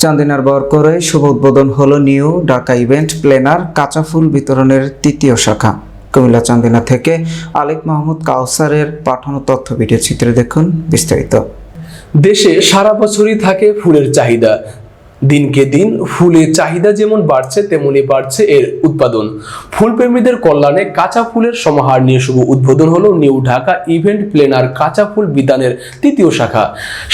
চান্দিনার বরকরায় শুভ উদ্বোধন হলো new Dhaka event planner কাঁচা ফুল বিতরণের তৃতীয় শাখা। কুমিল্লা চান্দিনা থেকে আলিক মাহমুদ কাউসারের পাঠানো তথ্য ভিডিও চিত্রে দেখুন বিস্তারিত। দেশে সারা বছরই থাকে ফুলের চাহিদা। দিনকে দিন ফুলের চাহিদা যেমন বাড়ছে তেমনি বাড়ছে এর উৎপাদন। ফুলপ্রেমীদের কল্যাণে কাঁচা ফুলের সমাহার নিয়ে শুভ উদ্বোধন হলো নিউ ঢাকা ইভেন্ট প্ল্যানার কাঁচা ফুল বিতানের তৃতীয় শাখা।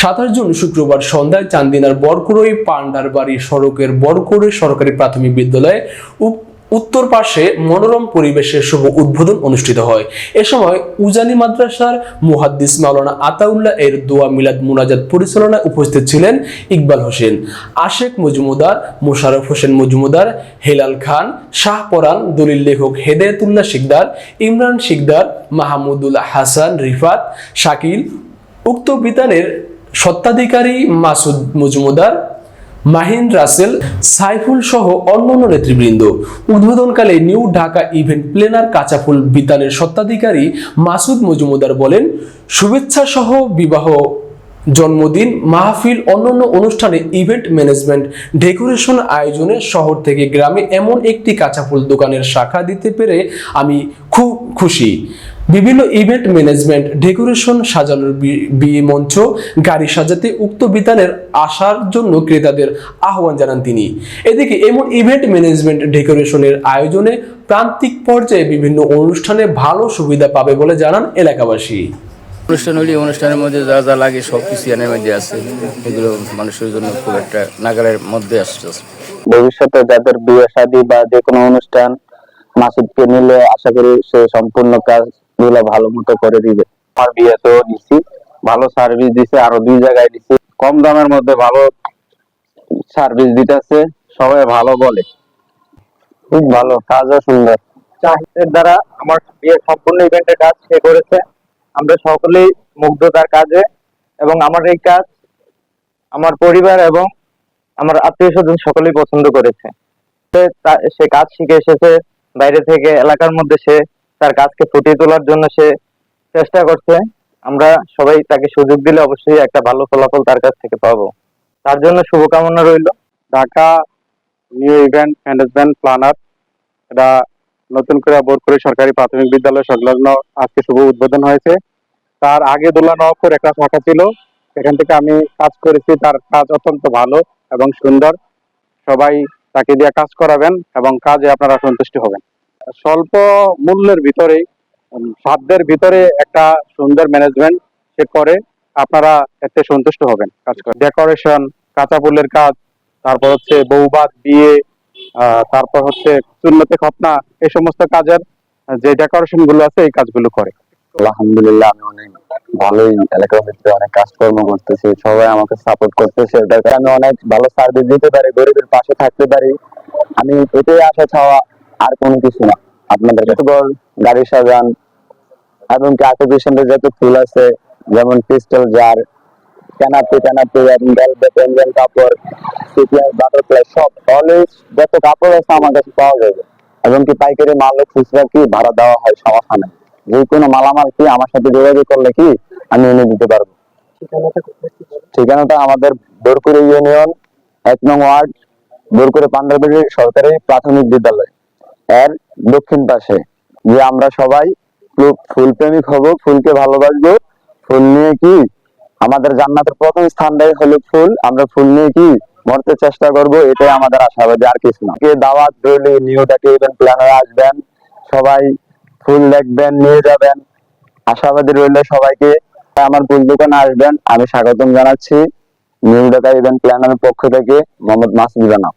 27 জুন শুক্রবার সন্ধ্যায় চান্দিনার বরকরই পান্ডারবাড়ি সড়কের বরকরই সরকারি প্রাথমিক বিদ্যালয়ে উত্তর পাশে মনোরম পরিবেশের শুভ উদ্বোধন অনুষ্ঠিত হয়। এ সময় উজানি মাদ্রাসার মুহাদ্দিস মাওলানা আতাউল্লাহ এর দোয়া মিলাদ মুনাজাত পরিচালনায় উপস্থিত ছিলেন ইকবাল হোসেন, আশেক মজুমদার, মোশাররফ হোসেন মজুমদার, হেলাল খান, শাহপরান, দলিল লেখক হেদায়েতুল্লাহ শিকদার, ইমরান শিকদার, মাহমুদুল হাসান রিফাত, শাকিল। উক্ত বিতানের স্বত্বাধিকারী মাসুদ মজুমদার, মাহিন রাসেল, সাইফুল সহ অন্যান্য নেতৃবৃন্দ। উদ্বোধনকালে নিউ ঢাকা ইভেন্ট প্ল্যানার কাঁচা ফুল বিতানের স্বত্বাধিকারী মাসুদ মজুমদার বলেন, শুভেচ্ছা সহ বিবাহ, জন্মদিন, মাহফিল, অন্যান্য অনুষ্ঠানে ইভেন্ট ম্যানেজমেন্ট ডেকোরেশন আয়োজনে শহর থেকে গ্রামে এমন একটি কাঁচা ফুল দোকানের শাখা দিতে পেরে আমি খুব খুশি। বিভিন্ন ইভেন্ট ম্যানেজমেন্ট ডেকোরেশন সাজানোর বিয়ে মঞ্চ, গাড়ি সাজাতে উক্ত বিতানের আসার জন্য ক্রেতাদের আহ্বান জানান তিনি। এদিকে এমন ইভেন্ট ম্যানেজমেন্ট ডেকোরেশনের আয়োজনে প্রান্তিক পর্যায়ে বিভিন্ন অনুষ্ঠানে ভালো সুবিধা পাবে বলে জানান এলাকাবাসী। অনুষ্ঠান হলে অনুষ্ঠানের মধ্যে যা যা লাগে সব কিছু এর মধ্যে আছে, এগুলো মানুষের জন্য খুব একটা নাগালের মধ্যে আসছে। ভবিষ্যতে যাদের বিয়ে শাদী বা যে কোনো অনুষ্ঠান মাসুদকে নিলে আশা করি সে সম্পূর্ণ কাজগুলো ভালো মতো করে দিবে। আমার বিয়েতেও দিছি, ভালো সার্ভিস দিছে, আরো 2 জায়গায় দিছি, কম দামের মধ্যে ভালো সার্ভিস দিতেছে, সবাই ভালো বলে, খুব ভালো, কাজও সুন্দর। চাহিদার দ্বারা আমার বিয়ের সম্পূর্ণ ইভেন্টের কাজ সে করেছে। আমরা সকলেই মুগ্ধ তার কাজে, এবং আমার এই কাজ আমার পরিবার এবং আমার আত্মীয় স্বজন সকলেই পছন্দ করেছে। সে কাজ শিখে এসেছে বাইরে থেকে, এলাকার মধ্যে সে তার কাজকে ফুটিয়ে তোলার জন্য সে চেষ্টা করছে। আমরা সবাই তাকে সুযোগ দিলে অবশ্যই একটা ভালো ফলাফল তার কাছ থেকে পাবো। তার জন্য শুভকামনা রইল। Dhaka new event management planner, এটা নতুন করে বরকরই সরকারি প্রাথমিক বিদ্যালয় সংলগ্ন আজকে শুভ উদ্বোধন হয়েছে। তার আগে দোলা নওয়াবপুর একটা শাখা ছিল, সেখান থেকে আমি কাজ করেছি। তার কাজ অত্যন্ত ভালো এবং সুন্দর, সবাই তাকে দিয়ে কাজ করাবেন এবং কাজে আপনারা সন্তুষ্ট হবেন। স্বল্প মূল্যের ভিতরে, সাধ্যের ভিতরে একটা সুন্দর ম্যানেজমেন্ট সে করে, আপনারা এতে সন্তুষ্ট হবেন। কাজ করে ডেকোরেশন, কাঁচা ফুলের কাজ, তারপর হচ্ছে বৌবাদ, বিয়ে, তারপর হচ্ছে সুন্নতে খতনা, এই সমস্ত কাজের যে ডেকোরেশন গুলো আছে এই কাজগুলো করে। আলহামদুলিল্লাহ, আমি অনেক ভালোই এলাকার ভিতরে অনেক কাজকর্ম করতেছি, সবাই আমাকে সাপোর্ট করতেছে, ওটাকে আমি অনেক ভালো সার্ভিস দিতে পারি, গরিবের পাশে থাকতে পারি, আমি এটাই আশা চাওয়া, আর কোনো কিছু না। আপনাদের কাছে গাড়ি সাজান এবং কি আর্টিফিশিয়াল যত ফুল আছে, যেমন ক্রিস্টাল জার, ক্যানাপি কাপড়, সিকুয়েন্স, বাটারফ্লাই, সব অলওয়েজ যত কাপড় আছে আমার কাছে পাওয়া যাবে, এবং কি পাইকারি মাল খুচরা কি ভাড়া দেওয়া হয়, সমস্যা নেই। যে কোনো মালামাল কি আমার সাথে যোগাযোগ করলে কি আমি এনে দিতে পারবো। ঠিকানাটা আমাদের বরকরই ইউনিয়ন 1 নং ওয়ার্ড, বরকরই পান্ডারবাড়ি সরকারি প্রাথমিক বিদ্যালয় এর দক্ষিণ পাশে। যে আমরা সবাই ফুল প্রেমিক হব, ফুলকে ভালোবাসবো, ফুল নিয়ে কি আমাদের জান্নাতের প্রথম স্থানটাই হলো ফুল, আমরা ফুল নিয়ে কি মরতে চেষ্টা করব, এটাই আমাদের আশাবাদী, আর কিছু না। দাওয়াত রইল, নিউ ঢাকা ইভেন্ট প্ল্যানারে আসবেন, সবাই ফুল দেখবেন, নিয়ে যাবেন, আশাবাদী রইল সবাইকে। আমার ফুল দোকানে আসবেন, আমি স্বাগতম জানাচ্ছি নিউ ঢাকা ইভেন্ট প্ল্যানারের পক্ষ থেকে, মোহাম্মদ মাসুদ রানা।